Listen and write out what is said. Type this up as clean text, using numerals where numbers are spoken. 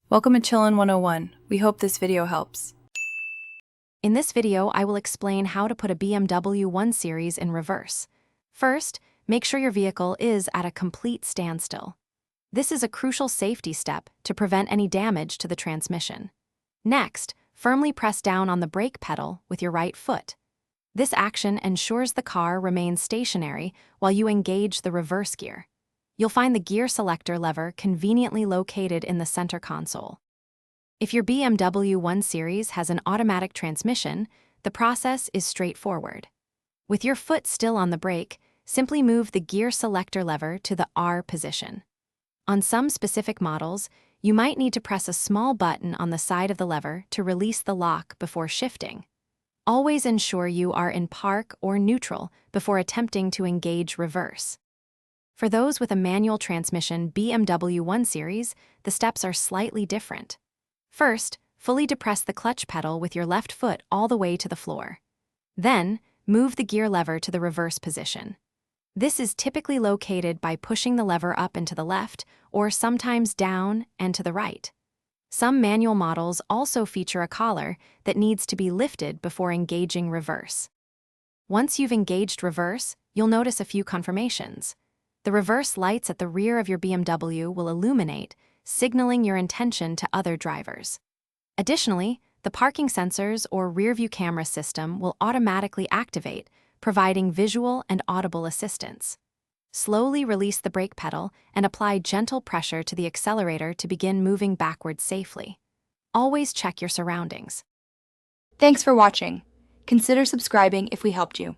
Welcome to Chillin' 101. We hope this video helps. In this video, I will explain how to put a BMW 1 Series in reverse. First, make sure your vehicle is at a complete standstill. This is a crucial safety step to prevent any damage to the transmission. Next, firmly press down on the brake pedal with your right foot. This action ensures the car remains stationary while you engage the reverse gear. You'll find the gear selector lever conveniently located in the center console. If your BMW 1 Series has an automatic transmission, the process is straightforward. With your foot still on the brake, simply move the gear selector lever to the R position. On some specific models, you might need to press a small button on the side of the lever to release the lock before shifting. Always ensure you are in park or neutral before attempting to engage reverse. For those with a manual transmission BMW 1 Series, the steps are slightly different. First, fully depress the clutch pedal with your left foot all the way to the floor. Then, move the gear lever to the reverse position. This is typically located by pushing the lever up and to the left, or sometimes down and to the right. Some manual models also feature a collar that needs to be lifted before engaging reverse. Once you've engaged reverse, you'll notice a few confirmations. The reverse lights at the rear of your BMW will illuminate, signaling your intention to other drivers. Additionally, the parking sensors or rear-view camera system will automatically activate, providing visual and audible assistance. Slowly release the brake pedal and apply gentle pressure to the accelerator to begin moving backwards safely. Always check your surroundings. Thanks for watching. Consider subscribing if we helped you.